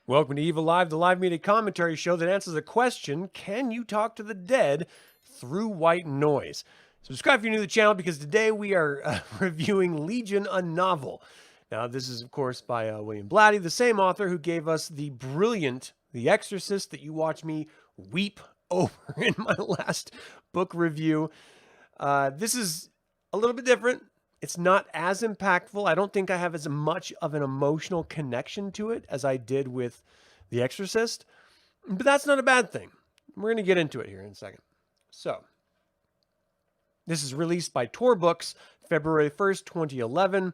Welcome to Evil Live, the live media commentary show that answers the question, can you talk to the dead through white noise? Subscribe if you're new to the channel because today we are reviewing Legion, a novel. Now, this is, of course, by William Blatty, the same author who gave us the brilliant The Exorcist that you watched me weep over in my last book review. This is a little bit different. It's not as impactful. I don't think I have as much of an emotional connection to it as I did with The Exorcist, but that's not a bad thing. We're going to get into it here in a second. So, this is released by Tor Books, February 1st, 2011,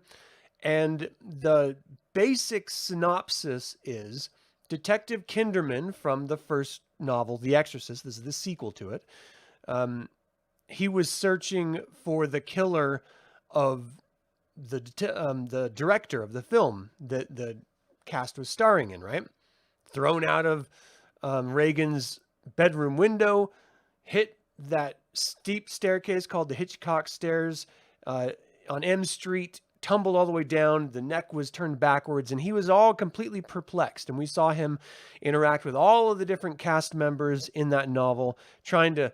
and the basic synopsis is Detective Kinderman from the first novel, The Exorcist, this is the sequel to it, he was searching for the killer of the director of the film that the cast was starring in, right? Thrown out of Reagan's bedroom window, hit that steep staircase called the Hitchcock Stairs on M Street, tumbled all the way down. The neck was turned backwards, and he was all completely perplexed. And we saw him interact with all of the different cast members in that novel, trying to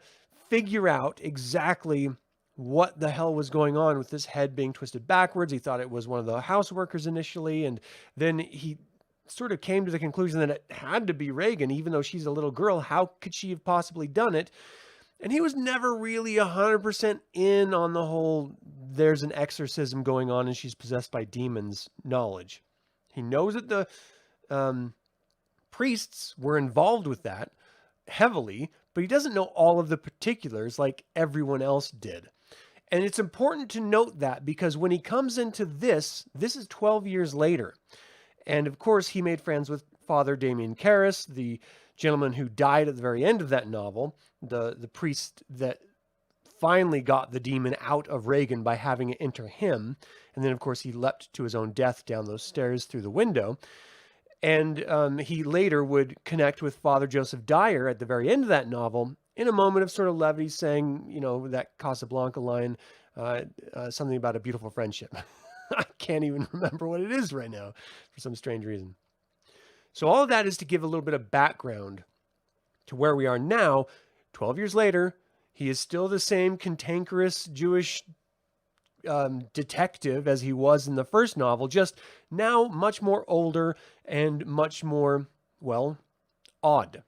figure out exactly what the hell was going on with this head being twisted backwards. He thought it was one of the house workers initially, and then he sort of came to the conclusion that it had to be Reagan, even though she's a little girl. How could she have possibly done it? And he was never really 100% in on the whole there's an exorcism going on and she's possessed by demons knowledge. He knows that the priests were involved with that heavily, but he doesn't know all of the particulars like everyone else did. And it's important to note that because when he comes into this is 12 years later. And of course, he made friends with Father Damien Karras, the gentleman who died at the very end of that novel, the priest that finally got the demon out of Reagan by having it enter him. And then, of course, he leapt to his own death down those stairs through the window. And he later would connect with Father Joseph Dyer at the very end of that novel in a moment of sort of levity, saying, you know, that Casablanca line, something about a beautiful friendship. I can't even remember what it is right now for some strange reason. So all of that is to give a little bit of background to where we are now. 12 years later, he is still the same cantankerous Jewish detective as he was in the first novel, just now much more older and much more, well, odd.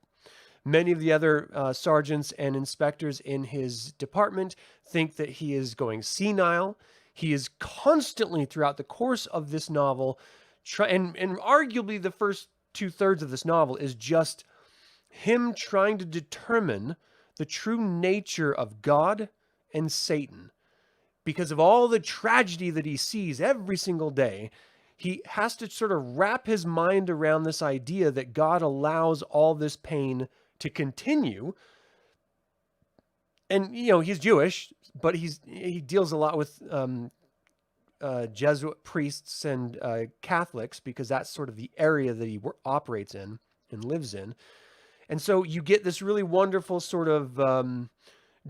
Many of the other sergeants and inspectors in his department think that he is going senile. He is constantly, throughout the course of this novel, and arguably the first 2/3 of this novel is just him trying to determine the true nature of God and Satan. Because of all the tragedy that he sees every single day, he has to sort of wrap his mind around this idea that God allows all this pain to continue. And, you know, he's Jewish, but he deals a lot with Jesuit priests and Catholics because that's sort of the area that he operates in and lives in. And so you get this really wonderful sort of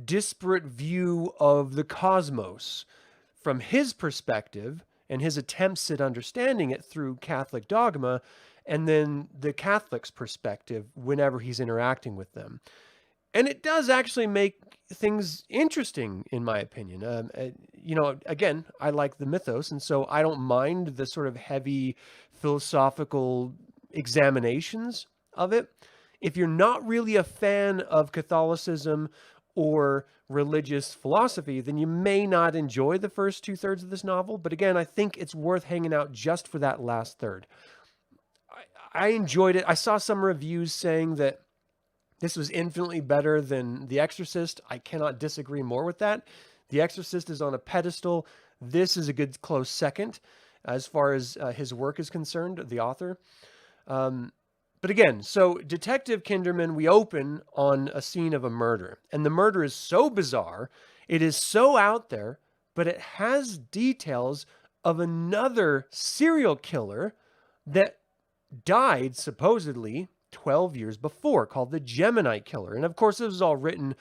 disparate view of the cosmos from his perspective and his attempts at understanding it through Catholic dogma, and then the Catholic's perspective whenever he's interacting with them. And it does actually make things interesting, in my opinion. You know, again, I like the mythos, and so I don't mind the sort of heavy philosophical examinations of it. If you're not really a fan of Catholicism or religious philosophy, then you may not enjoy the first 2/3 of this novel. But again, I think it's worth hanging out just for that last third. I enjoyed it. I saw some reviews saying that this was infinitely better than The Exorcist. I cannot disagree more with that. The Exorcist is on a pedestal. This is a good close second as far as his work is concerned, the author. But again, so Detective Kinderman, we open on a scene of a murder. And the murder is so bizarre, it is so out there, but it has details of another serial killer that died supposedly 12 years before, called the Gemini Killer. And of course, this was all written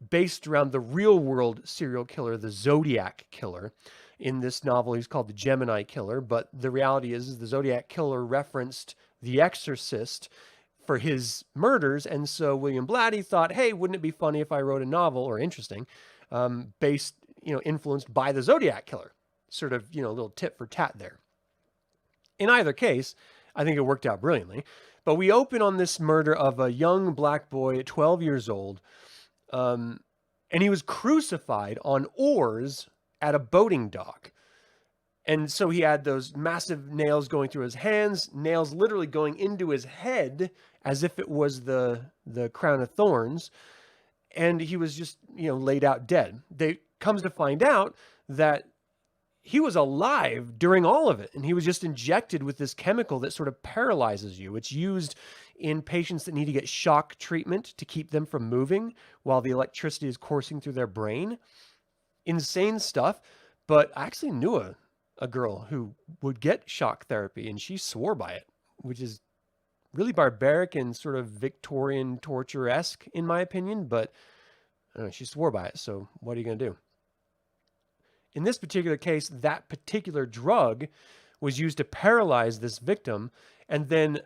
based around the real world serial killer, the Zodiac Killer. In this novel, he's called the Gemini Killer, but the reality is the Zodiac Killer referenced The Exorcist for his murders. And so William Blatty thought, hey, wouldn't it be funny if I wrote a novel, or interesting, based, influenced by the Zodiac Killer? Sort of, a little tit for tat there. In either case, I think it worked out brilliantly. But we open on this murder of a young black boy, 12 years old, and he was crucified on oars at a boating dock. And so he had those massive nails going through his hands, nails literally going into his head as if it was the crown of thorns. And he was just, laid out dead. They comes to find out that he was alive during all of it. And he was just injected with this chemical that sort of paralyzes you. It's used in patients that need to get shock treatment to keep them from moving while the electricity is coursing through their brain. Insane stuff. But I actually knew a girl who would get shock therapy, and she swore by it, which is really barbaric and sort of Victorian torture-esque in my opinion, but I don't know, she swore by it. So what are you going to do? In this particular case, that particular drug was used to paralyze this victim, and then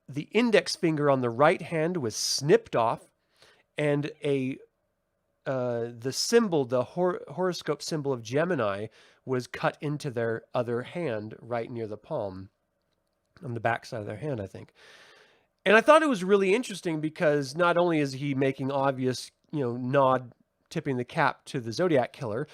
the index finger on the right hand was snipped off, and the symbol, the horoscope symbol of Gemini, was cut into their other hand right near the palm, on the back side of their hand, I think. And I thought it was really interesting because not only is he making obvious, nod, tipping the cap to the Zodiac Killer,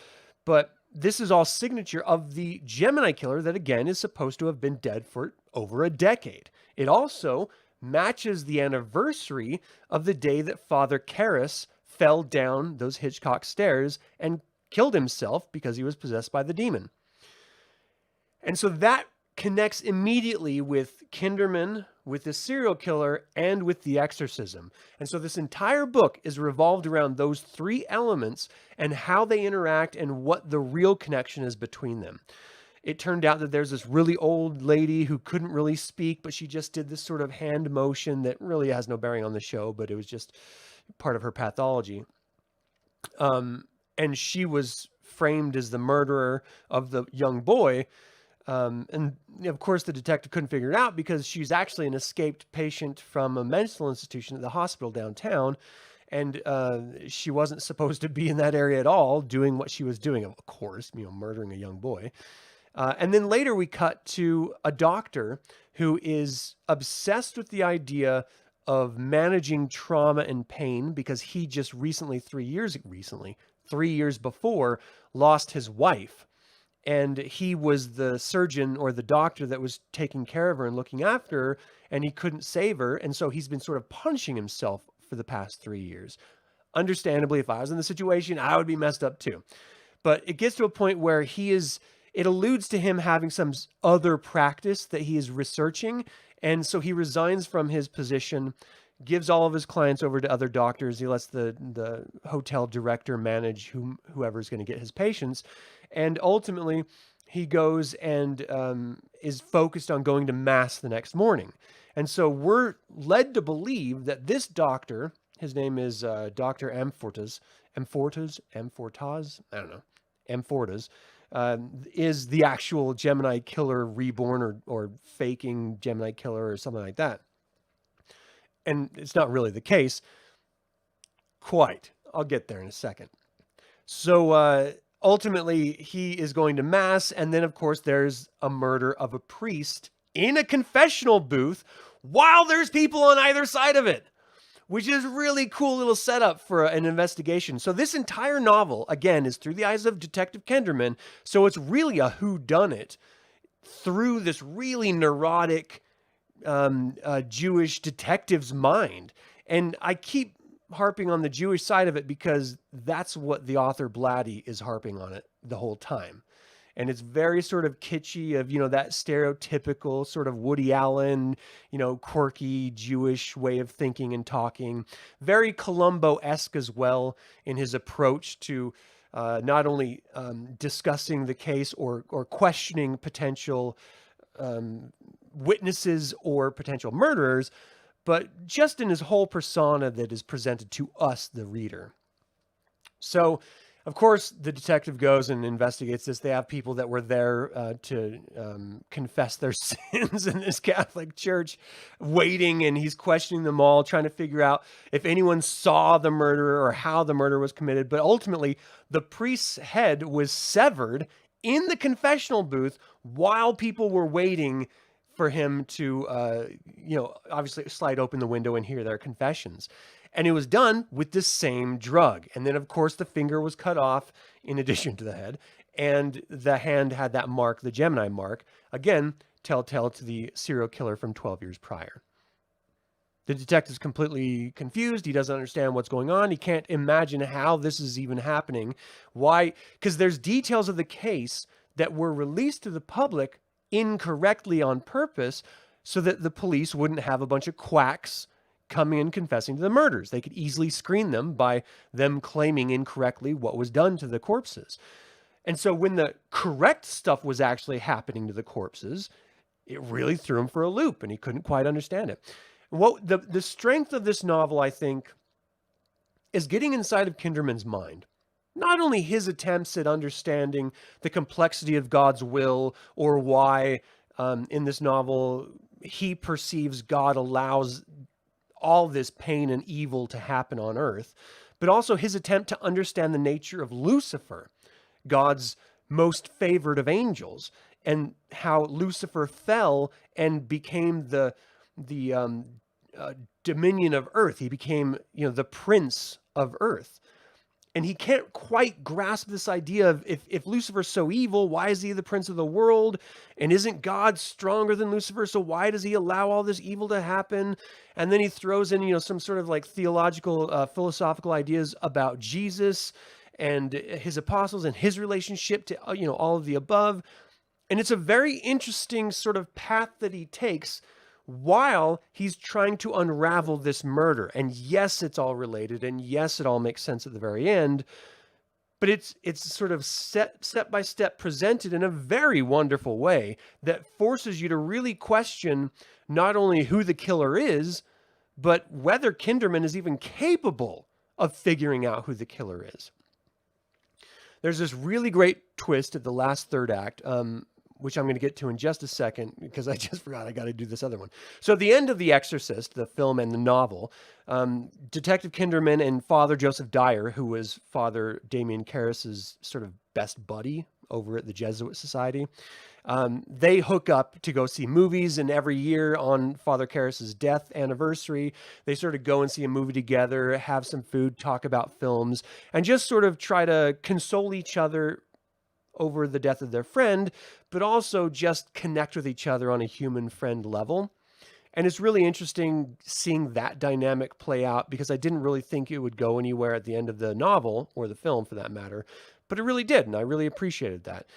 but this is all signature of the Gemini Killer that, again, is supposed to have been dead for over a decade. It also matches the anniversary of the day that Father Karras fell down those Hitchcock stairs and killed himself because he was possessed by the demon. And so that connects immediately with Kinderman, with the serial killer, and with the exorcism. And so this entire book is revolved around those three elements and how they interact and what the real connection is between them. It turned out that there's this really old lady who couldn't really speak, but she just did this sort of hand motion that really has no bearing on the show, but it was just part of her pathology. And she was framed as the murderer of the young boy. And of course, the detective couldn't figure it out because she's actually an escaped patient from a mental institution at the hospital downtown. And she wasn't supposed to be in that area at all, doing what she was doing, of course, murdering a young boy. And then later we cut to a doctor who is obsessed with the idea of managing trauma and pain because he just recently, 3 years before, lost his wife. And he was the surgeon or the doctor that was taking care of her and looking after her, and he couldn't save her. And so he's been sort of punishing himself for the past 3 years. Understandably, if I was in the situation, I would be messed up too. But it gets to a point where it alludes to him having some other practice that he is researching. And so he resigns from his position, gives all of his clients over to other doctors. He lets the hotel director manage whoever's going to get his patients. And ultimately, he goes and is focused on going to mass the next morning. And so we're led to believe that this doctor, his name is Dr. Amfortas, I don't know, Amfortas, is the actual Gemini Killer reborn or faking Gemini Killer or something like that. And it's not really the case. Quite. I'll get there in a second. So ultimately, he is going to mass. And then, of course, there's a murder of a priest in a confessional booth while there's people on either side of it, which is really cool little setup for an investigation. So this entire novel, again, is through the eyes of Detective Kinderman. So it's really a whodunit through this really neurotic Jewish detective's mind. And I keep harping on the Jewish side of it because that's what the author Blatty is harping on it the whole time. And it's very sort of kitschy of, that stereotypical sort of Woody Allen, quirky Jewish way of thinking and talking. Very Columbo-esque as well in his approach to not only discussing the case or questioning potential witnesses or potential murderers, but just in his whole persona that is presented to us, the reader. So Of course, the detective goes and investigates this. They have people that were there to confess their sins in this Catholic church waiting, and he's questioning them all, trying to figure out if anyone saw the murder or how the murder was committed. But ultimately, the priest's head was severed in the confessional booth while people were waiting for him to, obviously slide open the window and hear their confessions. And it was done with the same drug. And then, of course, the finger was cut off in addition to the head. And the hand had that mark, the Gemini mark. Again, telltale to the serial killer from 12 years prior. The detective's completely confused. He doesn't understand what's going on. He can't imagine how this is even happening. Why? Because there's details of the case that were released to the public incorrectly on purpose so that the police wouldn't have a bunch of quacks coming in confessing to the murders. They could easily screen them by them claiming incorrectly what was done to the corpses. And so when the correct stuff was actually happening to the corpses, it really threw him for a loop and he couldn't quite understand it. What the strength of this novel, I think, is getting inside of Kinderman's mind. Not only his attempts at understanding the complexity of God's will or why in this novel he perceives God allows all this pain and evil to happen on earth, but also his attempt to understand the nature of Lucifer, God's most favored of angels, and how Lucifer fell and became the dominion of earth. He became, the prince of earth. And he can't quite grasp this idea of if Lucifer's so evil, why is he the prince of the world? And isn't God stronger than Lucifer? So why does he allow all this evil to happen? And then he throws in, some sort of like theological, philosophical ideas about Jesus and his apostles and his relationship to, all of the above. And it's a very interesting sort of path that he takes while he's trying to unravel this murder. And yes, it's all related. And yes, it all makes sense at the very end. But it's sort of step by step presented in a very wonderful way that forces you to really question not only who the killer is, but whether Kinderman is even capable of figuring out who the killer is. There's this really great twist at the last third act, which I'm going to get to in just a second because I just forgot I got to do this other one. So at the end of The Exorcist, the film and the novel, Detective Kinderman and Father Joseph Dyer, who was Father Damien Karras's sort of best buddy over at the Jesuit Society, they hook up to go see movies, and every year on Father Karras's death anniversary, they sort of go and see a movie together, have some food, talk about films, and just sort of try to console each other over the death of their friend, but also just connect with each other on a human friend level. And it's really interesting seeing that dynamic play out because I didn't really think it would go anywhere at the end of the novel or the film for that matter, but it really did. And I really appreciated that.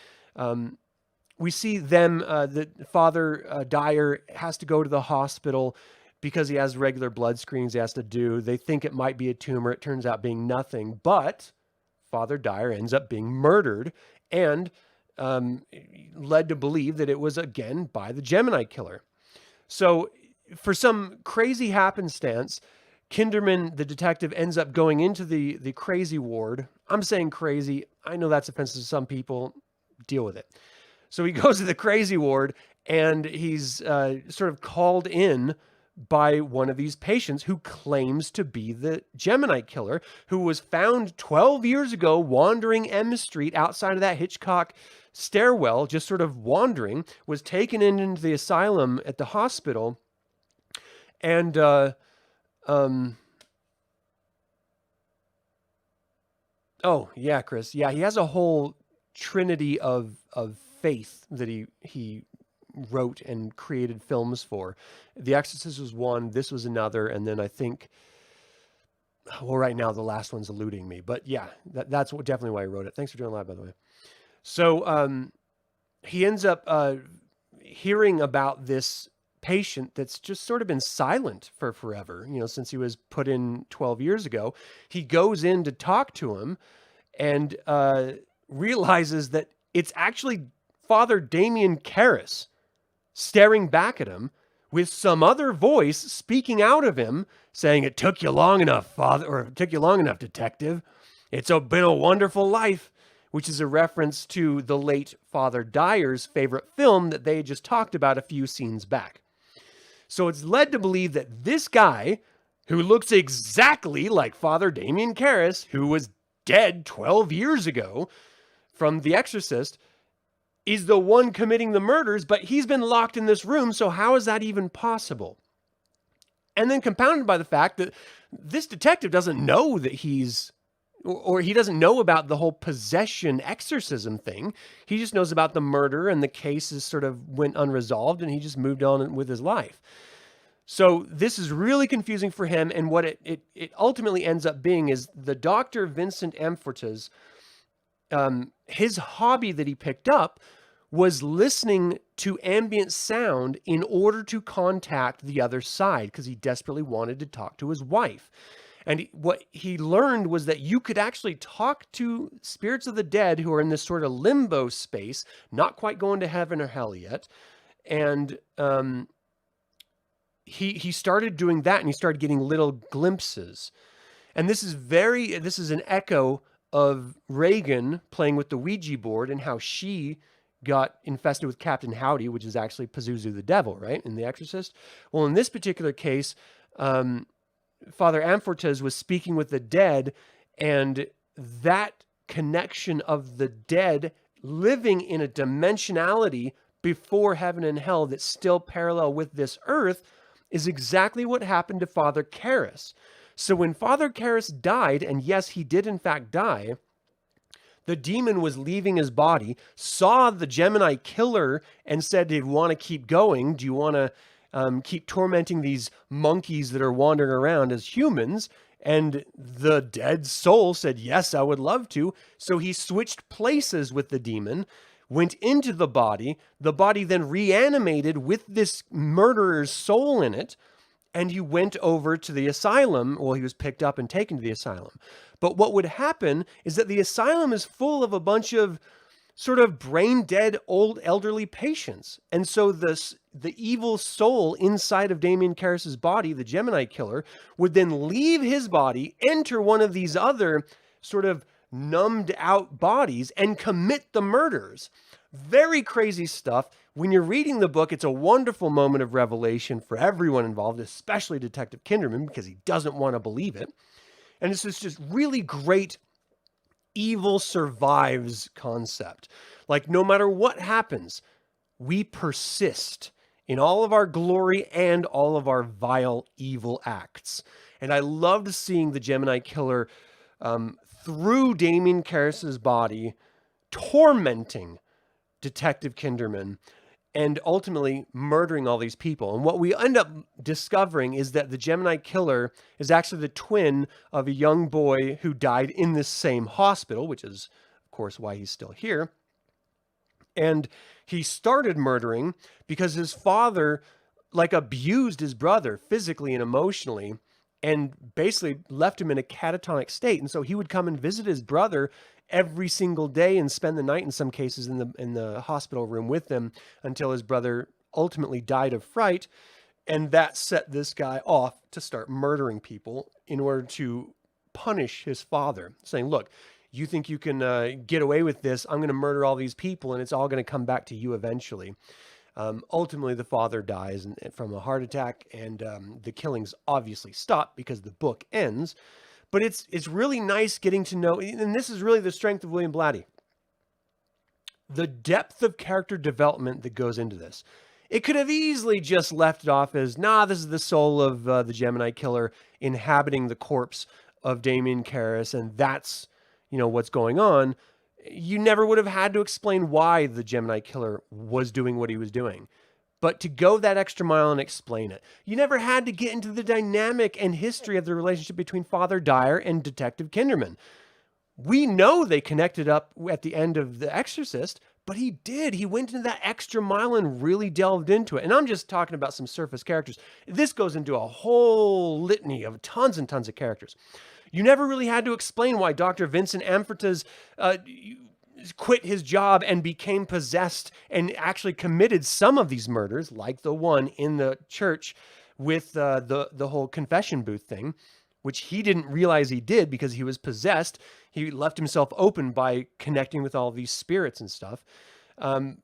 We see them, that Father Dyer has to go to the hospital because he has regular blood screenings he has to do. They think it might be a tumor. It turns out being nothing, but Father Dyer ends up being murdered and led to believe that it was, again, by the Gemini killer. So for some crazy happenstance, Kinderman, the detective, ends up going into the crazy ward. I'm saying crazy. I know that's offensive to some people. Deal with it. So he goes to the crazy ward and he's sort of called in by one of these patients who claims to be the Gemini killer, who was found 12 years ago wandering M Street outside of that Hitchcock stairwell, just sort of wandering, was taken into the asylum at the hospital. And, oh yeah, Chris. Yeah, he has a whole trinity of faith that he wrote and created films for. The Exorcist was one, this was another, and then I think, well, right now the last one's eluding me, but yeah, that's definitely why I wrote it. Thanks for doing live, by the way. So he ends up hearing about this patient that's just sort of been silent for forever, since he was put in 12 years ago. He goes in to talk to him and realizes that it's actually Father Damien Karras staring back at him with some other voice speaking out of him saying, "It took you long enough, Father," or "It took you long enough, Detective." It's been a wonderful life, which is a reference to the late Father Dyer's favorite film that they had just talked about a few scenes back. So it's led to believe that this guy, who looks exactly like Father Damien Karras, who was dead 12 years ago from The Exorcist, is the one committing the murders, but he's been locked in this room, so how is that even possible? And then compounded by the fact that this detective doesn't know that or he doesn't know about the whole possession exorcism thing. He just knows about the murder, and the case is sort of went unresolved, and he just moved on with his life. So this is really confusing for him, and what it ultimately ends up being is the Dr. Vincent Amfortas, his hobby that he picked up was listening to ambient sound in order to contact the other side, because he desperately wanted to talk to his wife. And what he learned was that you could actually talk to spirits of the dead who are in this sort of limbo space, not quite going to heaven or hell yet. And he started doing that, and he started getting little glimpses. And this is an echo of Reagan playing with the Ouija board and how she got infested with Captain Howdy, which is actually Pazuzu the devil, right, in The Exorcist. Well, in this particular case, Father Amfortas was speaking with the dead, and that connection of the dead living in a dimensionality before heaven and hell that's still parallel with this earth is exactly what happened to Father Karras. So when Father Karras died, and yes, he did in fact die, the demon was leaving his body, saw the Gemini killer, and said he'd want to keep going. Do you want to keep tormenting these monkeys that are wandering around as humans? And the dead soul said, yes, I would love to. So he switched places with the demon, went into the body then reanimated with this murderer's soul in it, and he went over to the asylum. Well, he was picked up and taken to the asylum. But what would happen is that the asylum is full of a bunch of sort of brain dead old elderly patients. And so the evil soul inside of Damien Karras's body, the Gemini killer, would then leave his body, enter one of these other sort of numbed out bodies, and commit the murders. Very crazy stuff. When you're reading the book, it's a wonderful moment of revelation for everyone involved, especially Detective Kinderman, because he doesn't want to believe it. And it's just really great evil survives concept. Like, no matter what happens, we persist in all of our glory and all of our vile evil acts. And I loved seeing the Gemini killer through Damien Karras's body, tormenting Detective Kinderman, and ultimately murdering all these people. And what we end up discovering is that the Gemini killer is actually the twin of a young boy who died in this same hospital, which is, of course, why he's still here. And he started murdering because his father, abused his brother physically and emotionally, and basically left him in a catatonic state. And so he would come and visit his brother every single day and spend the night in some cases in the hospital room with them until his brother ultimately died of fright. And that set this guy off to start murdering people in order to punish his father, saying, look, you think you can get away with this? I'm going to murder all these people, and it's all going to come back to you eventually. Ultimately, the father dies from a heart attack, and the killings obviously stop because the book ends. But it's really nice getting to know, and this is really the strength of William Blatty, the depth of character development that goes into this. It could have easily just left it off as, this is the soul of the Gemini killer inhabiting the corpse of Damien Karras, and that's, what's going on. You never would have had to explain why the Gemini killer was doing what he was doing. But to go that extra mile and explain it, you never had to get into the dynamic and history of the relationship between Father Dyer and Detective Kinderman. We know they connected up at the end of The Exorcist, but he did. He went into that extra mile and really delved into it. And I'm just talking about some surface characters. This goes into a whole litany of tons and tons of characters. You never really had to explain why Dr. Vincent Amfortas quit his job and became possessed and actually committed some of these murders, like the one in the church with the whole confession booth thing. which he didn't realize he did because he was possessed. He left himself open by connecting with all these spirits and stuff. You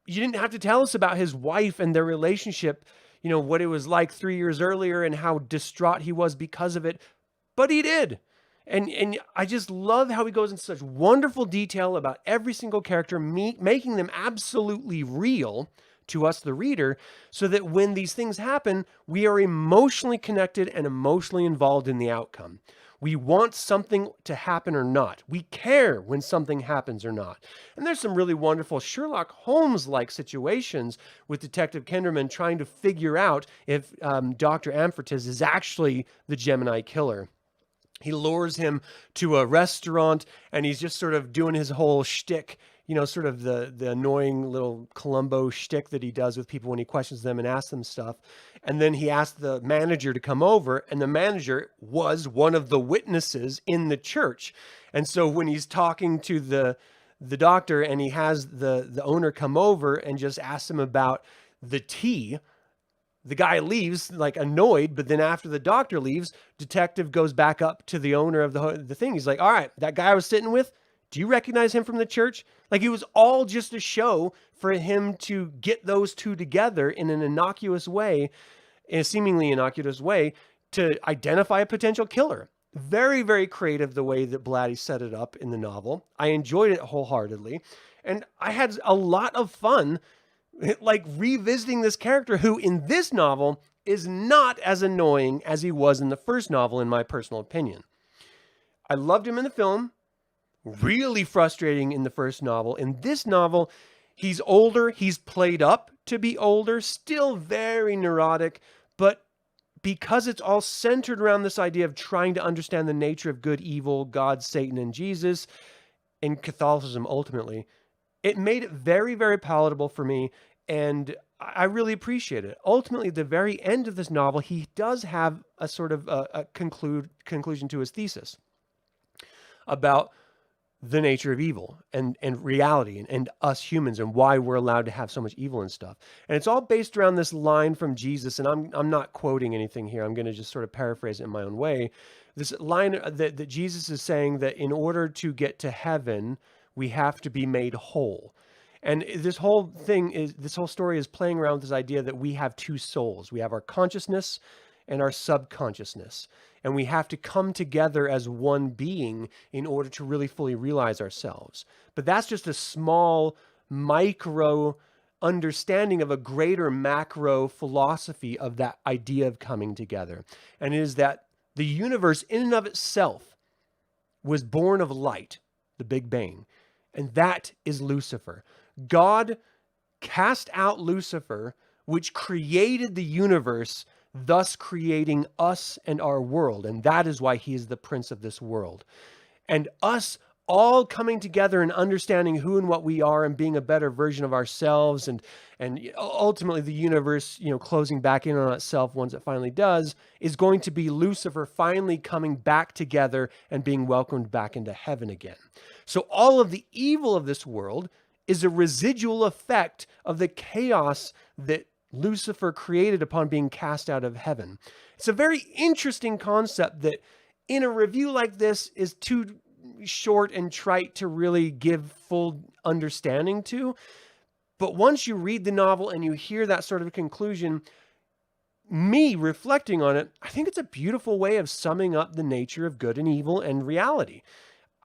didn't have to tell us about his wife and their relationship, what it was like 3 years earlier and how distraught he was because of it, but he did. And I just love how he goes into such wonderful detail about every single character, making them absolutely real to us, the reader, so that when these things happen, we are emotionally connected and emotionally involved in the outcome. We want something to happen or not. We care when something happens or not. And there's some really wonderful Sherlock Holmes-like situations with Detective Kinderman trying to figure out if Dr. Amfortas is actually the Gemini killer. He lures him to a restaurant and he's just sort of doing his whole shtick, sort of the annoying little Columbo shtick that he does with people when he questions them and asks them stuff. And then he asked the manager to come over, and the manager was one of the witnesses in the church. And so when he's talking to the doctor and he has the owner come over and just asks him about the tea, the guy leaves like annoyed, but then after the doctor leaves, detective goes back up to the owner of the thing. He's like, all right, that guy I was sitting with, do you recognize him from the church? Like, it was all just a show for him to get those two together in an innocuous way, in a seemingly innocuous way, to identify a potential killer. Very, very creative the way that Blatty set it up in the novel. I enjoyed it wholeheartedly. And I had a lot of fun like revisiting this character who in this novel is not as annoying as he was in the first novel, in my personal opinion. I loved him in the film. Really frustrating in the first novel. In this novel, he's older. He's played up to be older. Still very neurotic. But because it's all centered around this idea of trying to understand the nature of good, evil, God, Satan, and Jesus, and Catholicism ultimately, it made it very, very palatable for me. And I really appreciate it. Ultimately, at the very end of this novel, he does have a sort of a conclusion to his thesis about the nature of evil and reality and us humans and why we're allowed to have so much evil and stuff. And it's all based around this line from Jesus. And I'm not quoting anything here. I'm going to just sort of paraphrase it in my own way. This line that Jesus is saying that in order to get to heaven, we have to be made whole. And this whole story is playing around with this idea that we have two souls. We have our consciousness and our subconsciousness. And we have to come together as one being in order to really fully realize ourselves. But that's just a small micro understanding of a greater macro philosophy of that idea of coming together. And it is that the universe in and of itself was born of light, the Big Bang. And that is Lucifer. God cast out Lucifer, which created the universe, thus creating us and our world. And that is why he is the prince of this world. And us all coming together and understanding who and what we are and being a better version of ourselves and ultimately the universe, closing back in on itself once it finally does, is going to be Lucifer finally coming back together and being welcomed back into heaven again. So all of the evil of this world is a residual effect of the chaos that Lucifer created upon being cast out of heaven. It's a very interesting concept that in a review like this is too short and trite to really give full understanding to. But once you read the novel and you hear that sort of conclusion, me reflecting on it, I think it's a beautiful way of summing up the nature of good and evil and reality.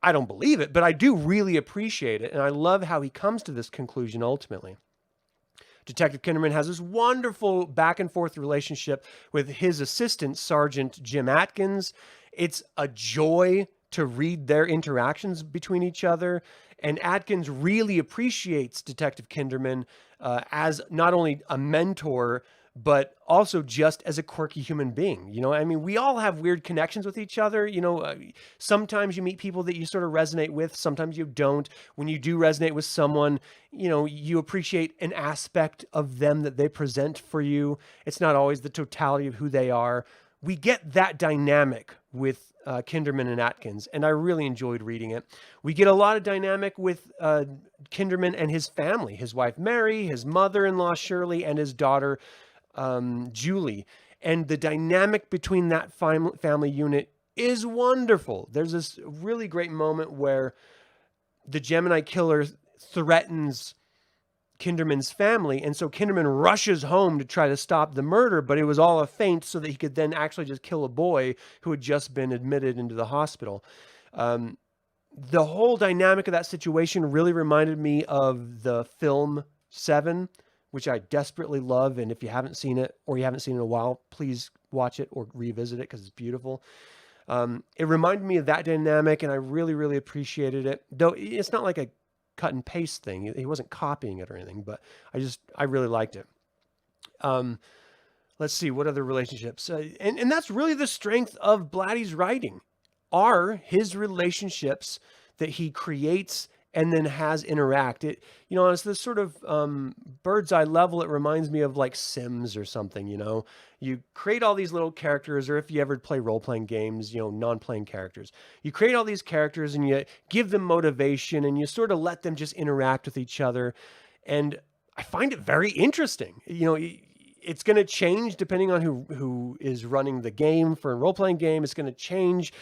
I don't believe it, but I do really appreciate it. And I love how he comes to this conclusion ultimately. Detective Kinderman has this wonderful back and forth relationship with his assistant, Sergeant Jim Atkins. It's a joy to read their interactions between each other. And Atkins really appreciates Detective Kinderman as not only a mentor, but also just as a quirky human being. We all have weird connections with each other. Sometimes you meet people that you sort of resonate with. Sometimes you don't. When you do resonate with someone, you appreciate an aspect of them that they present for you. It's not always the totality of who they are. We get that dynamic with Kinderman and Atkins, and I really enjoyed reading it. We get a lot of dynamic with Kinderman and his family, his wife Mary, his mother-in-law Shirley, and his daughter Julie. And the dynamic between that family unit is wonderful. There's this really great moment where the Gemini killer threatens Kinderman's family, and so Kinderman rushes home to try to stop the murder, but it was all a feint so that he could then actually just kill a boy who had just been admitted into the hospital. The whole dynamic of that situation really reminded me of the film Seven, which I desperately love, and if you haven't seen it, or you haven't seen it in a while, please watch it or revisit it because it's beautiful. It reminded me of that dynamic, and I really, really appreciated it, though it's not like a cut and paste thing. He wasn't copying it or anything, but I really liked it. Let's see, what other relationships? And that's really the strength of Blatty's writing, are his relationships that he creates and then has interact. It's this sort of bird's eye level. It reminds me of like Sims or something, You create all these little characters, or if you ever play role-playing games, non-playing characters. You create all these characters and you give them motivation and you sort of let them just interact with each other. And I find it very interesting. It's going to change depending on who is running the game. For a role-playing game, it's going to change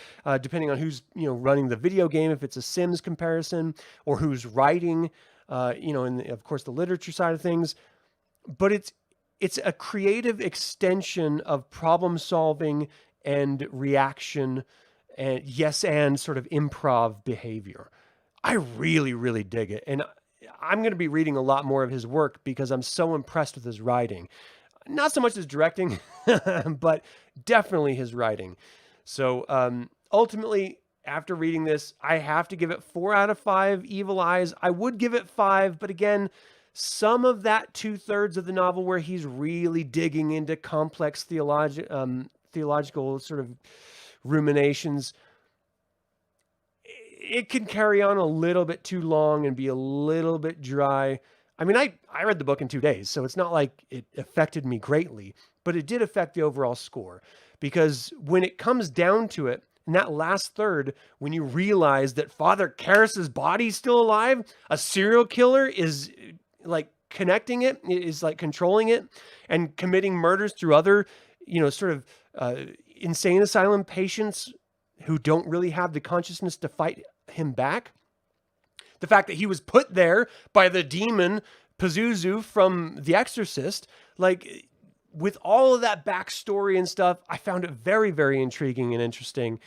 depending on who's running the video game, if it's a Sims comparison, or who's writing, and of course the literature side of things. But it's a creative extension of problem solving and reaction, and sort of improv behavior. I really, really dig it, and I'm going to be reading a lot more of his work because I'm so impressed with his writing. Not so much his directing, but definitely his writing. So ultimately, after reading this, I have to give it 4 out of 5 evil eyes. I would give it 5, but again, some of that 2/3 of the novel where he's really digging into complex theological sort of ruminations, it can carry on a little bit too long and be a little bit dry. I mean, I read the book in 2 days, so it's not like it affected me greatly, but it did affect the overall score. Because when it comes down to it, in that last third, when you realize that Father Karras's body's still alive, a serial killer is like connecting it, is like controlling it, and committing murders through other, sort of insane asylum patients who don't really have the consciousness to fight him back. The fact that he was put there by the demon Pazuzu from The Exorcist, like with all of that backstory and stuff, I found it very, very intriguing and interesting.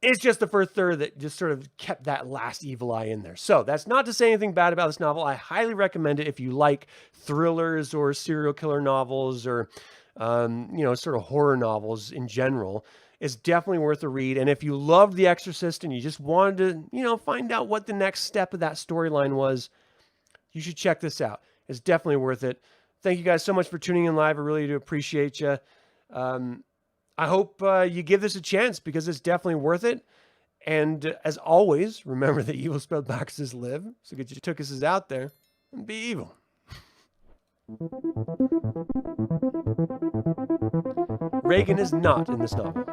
It's just the first third that just sort of kept that last evil eye in there. So that's not to say anything bad about this novel. I highly recommend it if you like thrillers or serial killer novels or, sort of horror novels in general. It's definitely worth a read. And if you loved The Exorcist and you just wanted to, find out what the next step of that storyline was, you should check this out. It's definitely worth it. Thank you guys so much for tuning in live. I really do appreciate you. I hope you give this a chance because it's definitely worth it. And as always, remember that evil spelled backwards live. So get your tookuses out there and be evil. Reagan is not in this novel.